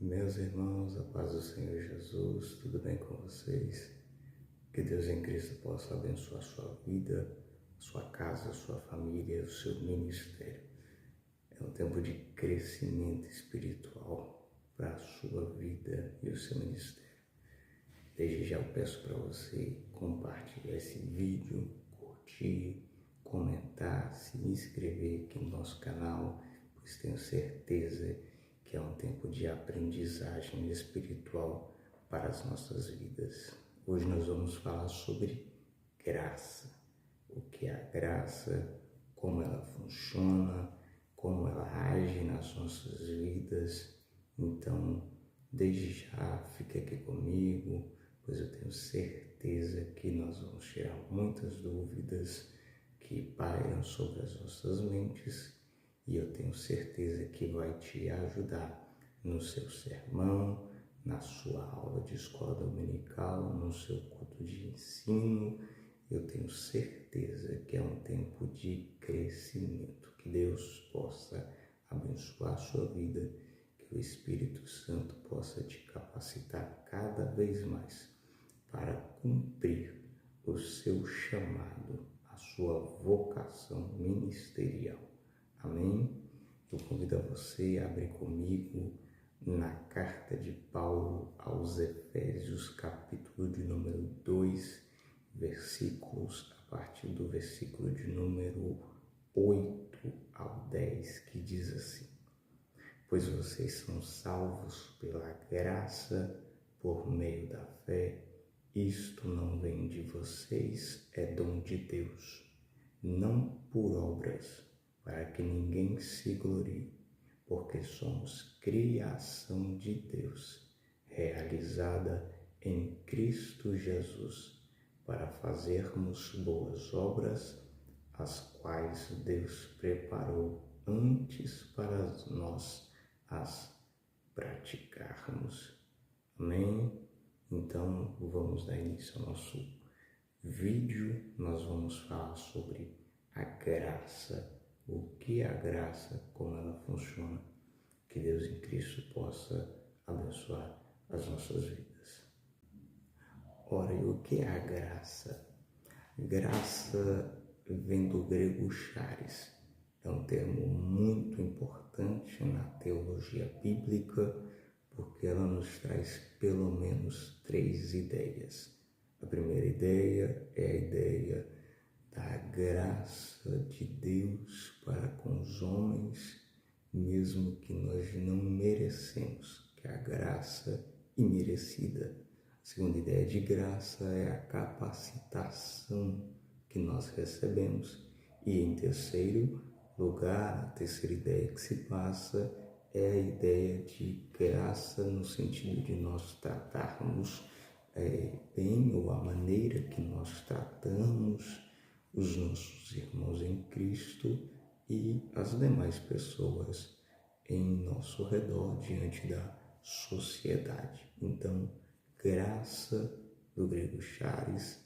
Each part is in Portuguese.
Meus irmãos, a paz do Senhor Jesus, tudo bem com vocês? Que Deus em Cristo possa abençoar a sua vida, a sua casa, a sua família, o seu ministério. É um tempo de crescimento espiritual para a sua vida e o seu ministério. Desde já eu peço para você compartilhar esse vídeo, curtir, comentar, se inscrever aqui no nosso canal, pois tenho certeza que é um tempo de aprendizagem espiritual para as nossas vidas. Hoje nós vamos falar sobre graça. O que é a graça, como ela funciona, como ela age nas nossas vidas. Então, desde já, fique aqui comigo, pois eu tenho certeza que nós vamos tirar muitas dúvidas que pairam sobre as nossas mentes e eu tenho certeza que vai te ajudar no seu sermão, na sua aula de escola dominical, no seu culto de ensino. Eu tenho certeza que é um tempo de crescimento, que Deus possa abençoar a sua vida, que o Espírito Santo possa te capacitar cada vez mais para cumprir o seu chamado, a sua vocação ministerial. Amém? Eu convido a você a abrir comigo na carta de Paulo aos Efésios, capítulo de número 2, versículos, a partir do versículo de número 8 ao 10, que diz assim: Pois vocês são salvos pela graça, por meio da fé. Isto não vem de vocês, é dom de Deus, não por obras, para que ninguém se glorie, porque somos criação de Deus, realizada em Cristo Jesus, para fazermos boas obras, as quais Deus preparou antes para nós as praticarmos. Amém? Então, vamos dar início ao nosso vídeo. Nós vamos falar sobre a graça. O que é a graça, como ela funciona, que Deus em Cristo possa abençoar as nossas vidas. Ora, e o que é a graça? Graça vem do grego charis, é um termo muito importante na teologia bíblica, porque ela nos traz pelo menos 3 ideias. A primeira ideia é a ideia da graça de Deus para com os homens, mesmo que nós não merecemos, que é a graça imerecida. A segunda ideia de graça é a capacitação que nós recebemos. E em terceiro lugar, a terceira ideia que se passa é a ideia de graça no sentido de nós tratarmos bem, ou a maneira que nós tratamos os nossos irmãos em Cristo e as demais pessoas em nosso redor diante da sociedade. Então, graça, do grego charis,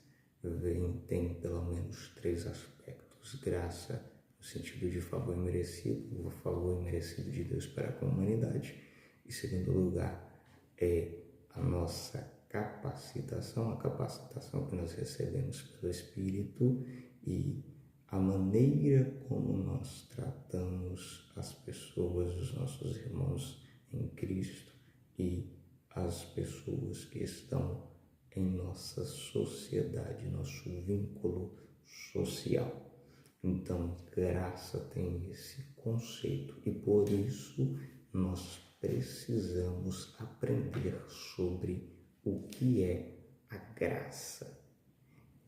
tem pelo menos 3 aspectos. Graça no sentido de favor imerecido, o favor imerecido de Deus para com a humanidade. Em segundo lugar, é a nossa capacitação, a capacitação que nós recebemos pelo Espírito e a maneira como nós tratamos as pessoas, os nossos irmãos em Cristo e as pessoas que estão em nossa sociedade, nosso vínculo social. Então, graça tem esse conceito e por isso nós precisamos aprender sobre o que é a graça.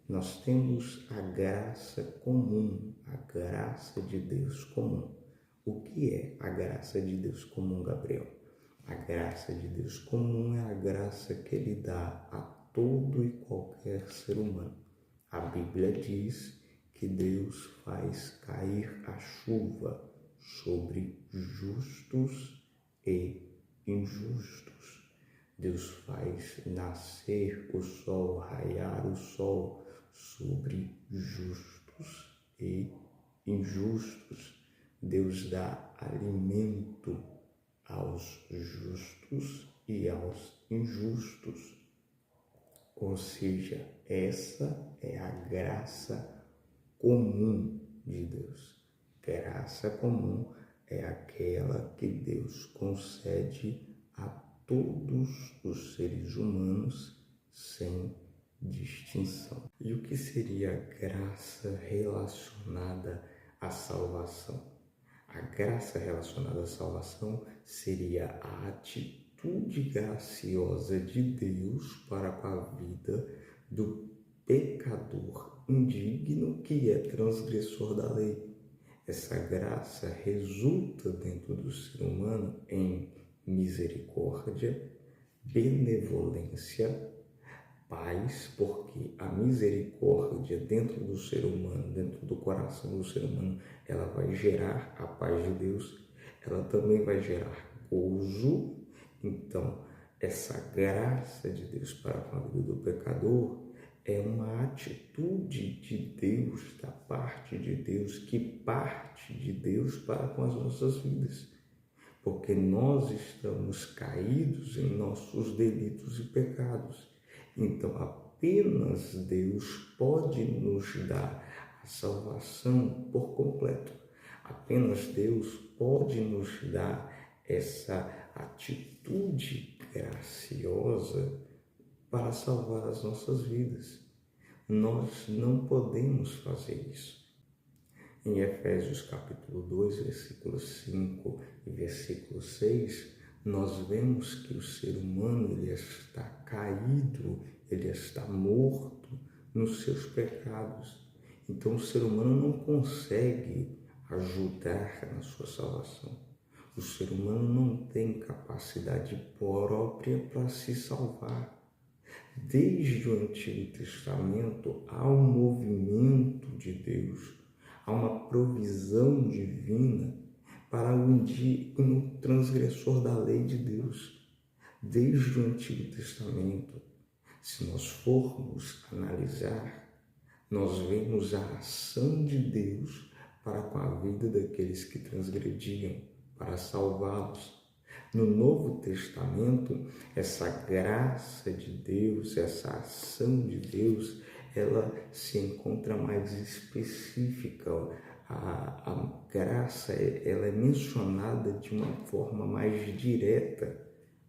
Nós temos a graça comum, a graça de Deus comum. O que é a graça de Deus comum, Gabriel? A graça de Deus comum é a graça que Ele dá a todo e qualquer ser humano. A Bíblia diz que Deus faz cair a chuva sobre justos e injustos. Deus faz nascer o sol, raiar o sol sobre justos e injustos. Deus dá alimento aos justos e aos injustos. Ou seja, essa é a graça comum de Deus. Graça comum é aquela que Deus concede a todos os seres humanos sem distinção. E o que seria a graça relacionada à salvação? A graça relacionada à salvação seria a atitude graciosa de Deus para com a vida do pecador indigno que é transgressor da lei. Essa graça resulta dentro do ser humano em misericórdia, benevolência, paz, porque a misericórdia dentro do ser humano, dentro do coração do ser humano, ela vai gerar a paz de Deus, ela também vai gerar gozo. Então, essa graça de Deus para com a vida do pecador é uma atitude de Deus, da parte de Deus, que parte de Deus para com as nossas vidas. Porque nós estamos caídos em nossos delitos e pecados. Então, apenas Deus pode nos dar a salvação por completo. Apenas Deus pode nos dar essa atitude graciosa para salvar as nossas vidas. Nós não podemos fazer isso. Em Efésios capítulo 2, versículo 5 e versículo 6, nós vemos que o ser humano ele está caído, ele está morto nos seus pecados. Então o ser humano não consegue ajudar na sua salvação. O ser humano não tem capacidade própria para se salvar. Desde o Antigo Testamento há um movimento de Deus, há uma provisão divina para o indigno transgressor da lei de Deus. Desde o Antigo Testamento, se nós formos analisar, nós vemos a ação de Deus para com a vida daqueles que transgrediam, para salvá-los. No Novo Testamento, essa graça de Deus, essa ação de Deus, ela se encontra mais específica. A graça ela é mencionada de uma forma mais direta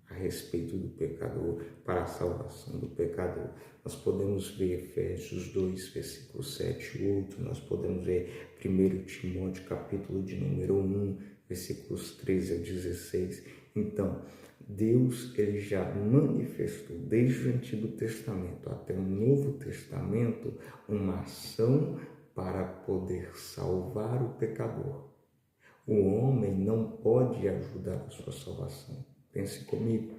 a respeito do pecador, para a salvação do pecador. Nós podemos ver Efésios 2, versículo 7 e 8, nós podemos ver 1 Timóteo, capítulo de número 1, versículos 13 a 16. Então, Deus ele já manifestou desde o Antigo Testamento até o Novo Testamento uma ação para poder salvar o pecador. O homem não pode ajudar a sua salvação. Pense comigo,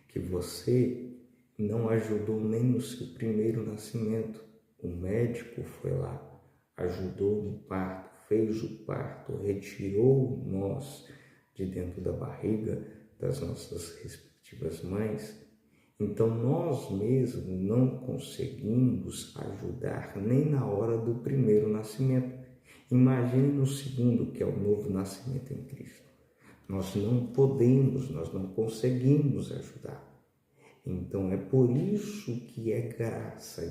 que você não ajudou nem no seu primeiro nascimento. O médico foi lá, ajudou no parto, fez o parto, retirou nós de dentro da barriga das nossas respectivas mães. Então nós mesmos não conseguimos ajudar nem na hora do primeiro nascimento. Imagine no segundo, que é o novo nascimento em Cristo. Nós não podemos, nós não conseguimos ajudar. Então é por isso que é graça,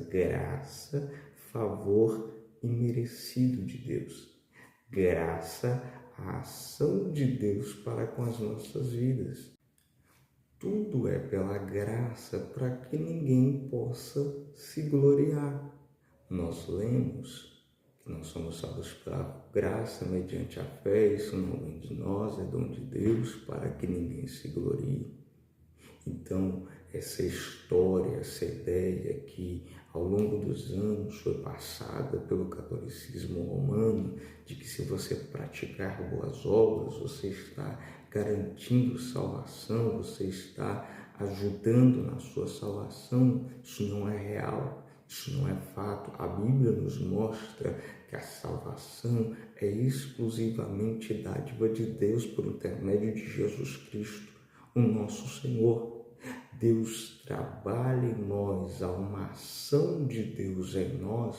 favor imerecido de Deus. Graça, a ação de Deus para com as nossas vidas. Tudo é pela graça para que ninguém possa se gloriar. Nós lemos que nós somos salvos pela graça mediante a fé, isso não vem de nós, é dom de Deus, para que ninguém se glorie. Então, essa história, essa ideia que ao longo dos anos foi passada pelo catolicismo romano, de que se você praticar boas obras, você está garantindo salvação, você está ajudando na sua salvação, isso não é real. Isso não é fato. A Bíblia nos mostra que a salvação é exclusivamente dádiva de Deus por intermédio de Jesus Cristo, o nosso Senhor. Deus trabalha em nós, há uma ação de Deus em nós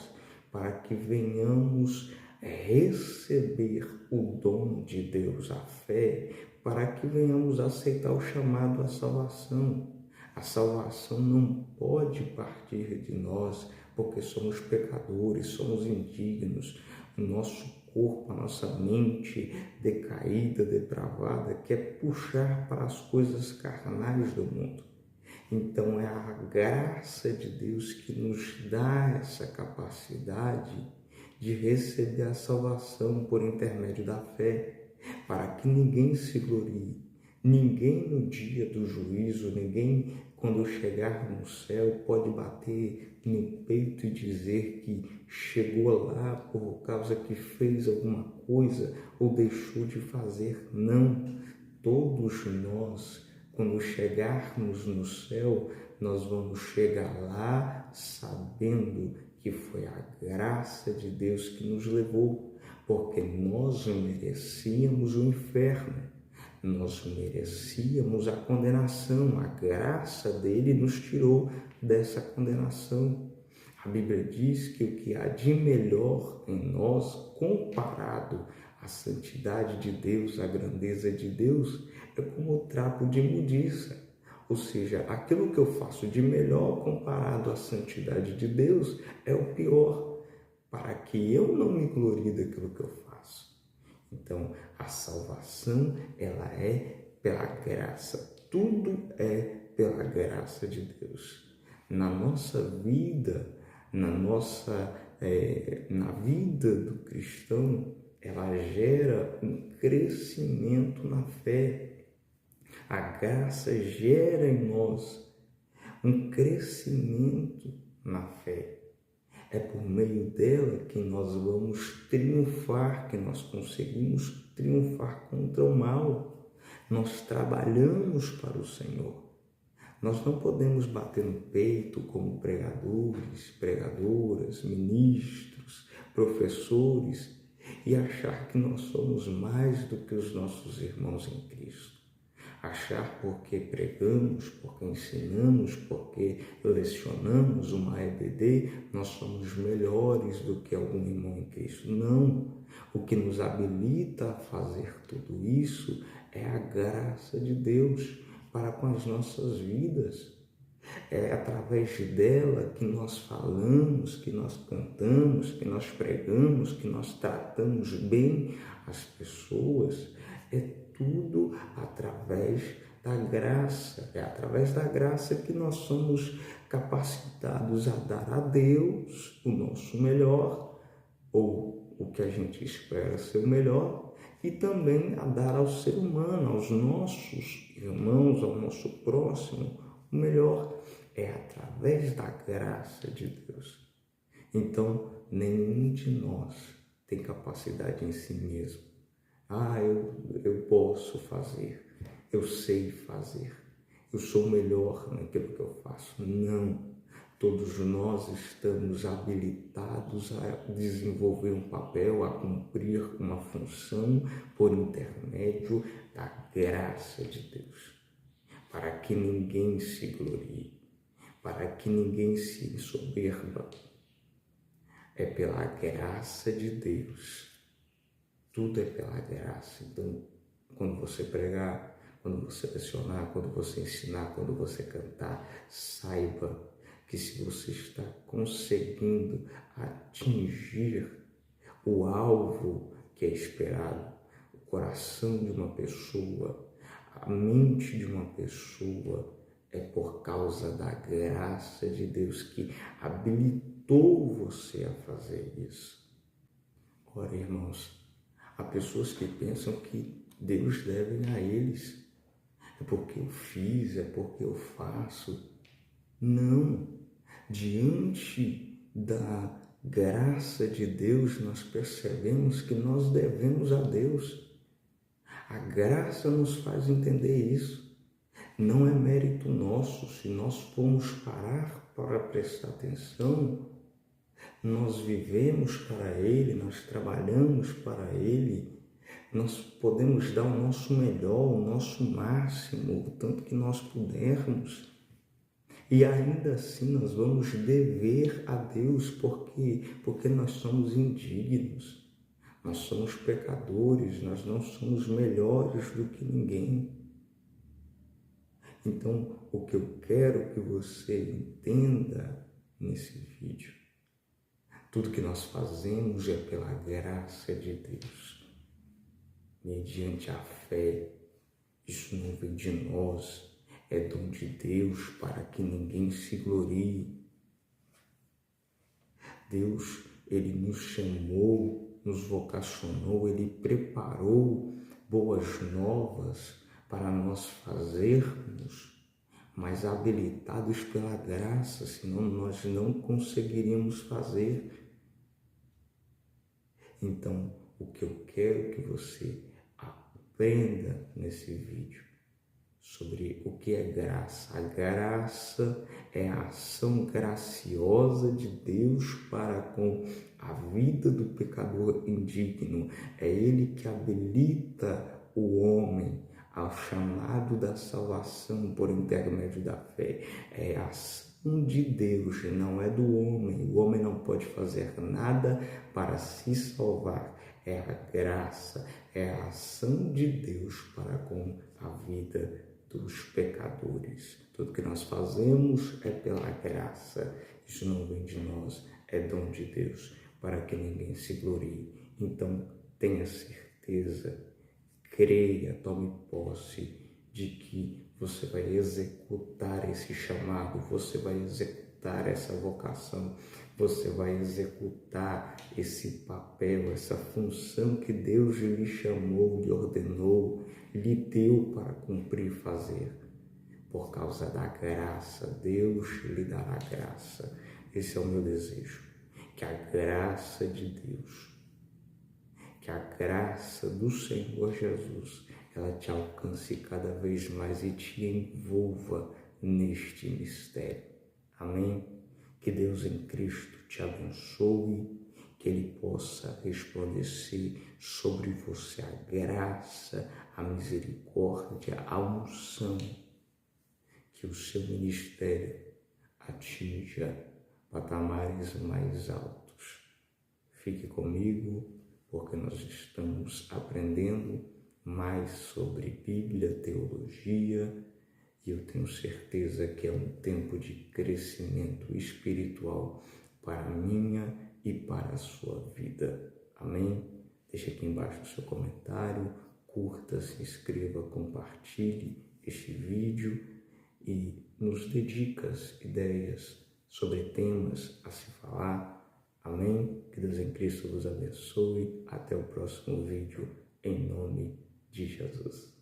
para que venhamos receber o dom de Deus, a fé, para que venhamos a aceitar o chamado à salvação. A salvação não pode partir de nós, porque somos pecadores, somos indignos. O nosso corpo, a nossa mente decaída, depravada, quer puxar para as coisas carnais do mundo. Então é a graça de Deus que nos dá essa capacidade de receber a salvação por intermédio da fé, para que ninguém se glorie, ninguém no dia do juízo, ninguém quando chegar no céu pode bater no peito e dizer que chegou lá por causa que fez alguma coisa ou deixou de fazer. Não, todos nós, quando chegarmos no céu, nós vamos chegar lá sabendo que foi a graça de Deus que nos levou, porque nós merecíamos o inferno, nós merecíamos a condenação, a graça dele nos tirou dessa condenação. A Bíblia diz que o que há de melhor em nós, comparado à santidade de Deus, à grandeza de Deus, é como o trapo de imundícia. Ou seja, aquilo que eu faço de melhor comparado à santidade de Deus é o pior, para que eu não me glorie daquilo que eu faço. Então, a salvação, ela é pela graça. Tudo é pela graça de Deus. Na nossa vida, na vida do cristão, ela gera um crescimento na fé. A graça gera em nós um crescimento na fé. É por meio dela que nós vamos triunfar, que nós conseguimos triunfar contra o mal. Nós trabalhamos para o Senhor. Nós não podemos bater no peito como pregadores, pregadoras, ministros, professores e achar que nós somos mais do que os nossos irmãos em Cristo. Achar porque pregamos, porque ensinamos, porque lecionamos uma EBD, nós somos melhores do que algum irmão em Cristo. Não. O que nos habilita a fazer tudo isso é a graça de Deus para com as nossas vidas. É através dela que nós falamos, que nós cantamos, que nós pregamos, que nós tratamos bem as pessoas. É tudo através da graça. É através da graça que nós somos capacitados a dar a Deus o nosso melhor, ou o que a gente espera ser o melhor, e também a dar ao ser humano, aos nossos irmãos, ao nosso próximo, o melhor. É através da graça de Deus. Então, nenhum de nós tem capacidade em si mesmo. Eu posso fazer, eu sei fazer, eu sou melhor naquilo que eu faço. Não. Todos nós estamos habilitados a desenvolver um papel, a cumprir uma função por intermédio da graça de Deus, para que ninguém se glorie, para que ninguém se ensoberba. É pela graça de Deus. Tudo é pela graça. Então, quando você pregar, quando você lecionar, quando você ensinar, quando você cantar, saiba que se você está conseguindo atingir o alvo que é esperado, o coração de uma pessoa, a mente de uma pessoa, é por causa da graça de Deus que habilitou você a fazer isso. Ora, irmãos, há pessoas que pensam que Deus deve a eles. É porque eu fiz, é porque eu faço. Não. Diante da graça de Deus, nós percebemos que nós devemos a Deus. A graça nos faz entender isso. Não é mérito nosso. Se nós formos parar para prestar atenção, nós vivemos para Ele, nós trabalhamos para Ele, nós podemos dar o nosso melhor, o nosso máximo, o tanto que nós pudermos. E ainda assim nós vamos dever a Deus, porque nós somos indignos. Nós somos pecadores, nós não somos melhores do que ninguém. Então, o que eu quero que você entenda nesse vídeo, tudo que nós fazemos é pela graça de Deus, mediante a fé. Isso não vem de nós, é dom de Deus para que ninguém se glorie. Deus, Ele nos chamou, nos vocacionou, Ele preparou boas novas para nós fazermos, mas habilitados pela graça, senão nós não conseguiríamos fazer. Então, o que eu quero que você aprenda nesse vídeo sobre o que é graça. A graça é a ação graciosa de Deus para com a vida do pecador indigno. É Ele que habilita o homem ao chamado da salvação por intermédio da fé. É a ação de Deus, não é do homem. O homem não pode fazer nada para se salvar. É a graça, é a ação de Deus para com a vida dos pecadores. Tudo que nós fazemos é pela graça. Isso não vem de nós, é dom de Deus, para que ninguém se glorie. Então, tenha certeza, creia, tome posse de que você vai executar esse chamado, você vai executar essa vocação, você vai executar esse papel, essa função que Deus lhe chamou, lhe ordenou, lhe deu para cumprir e fazer. Por causa da graça, Deus lhe dará graça. Esse é o meu desejo, que a graça de Deus, que a graça do Senhor Jesus, ela te alcance cada vez mais e te envolva neste mistério. Amém? Que Deus em Cristo te abençoe, que Ele possa resplandecer sobre você a graça, a misericórdia, a unção, que o seu ministério atinja patamares mais altos. Fique comigo, porque nós estamos aprendendo mais sobre Bíblia, teologia, e eu tenho certeza que é um tempo de crescimento espiritual para a minha e para a sua vida. Amém? Deixe aqui embaixo o seu comentário, curta, se inscreva, compartilhe este vídeo e nos dê dicas, ideias sobre temas a se falar. Amém? Que Deus em Cristo vos abençoe. Até o próximo vídeo, em nome de Jesus.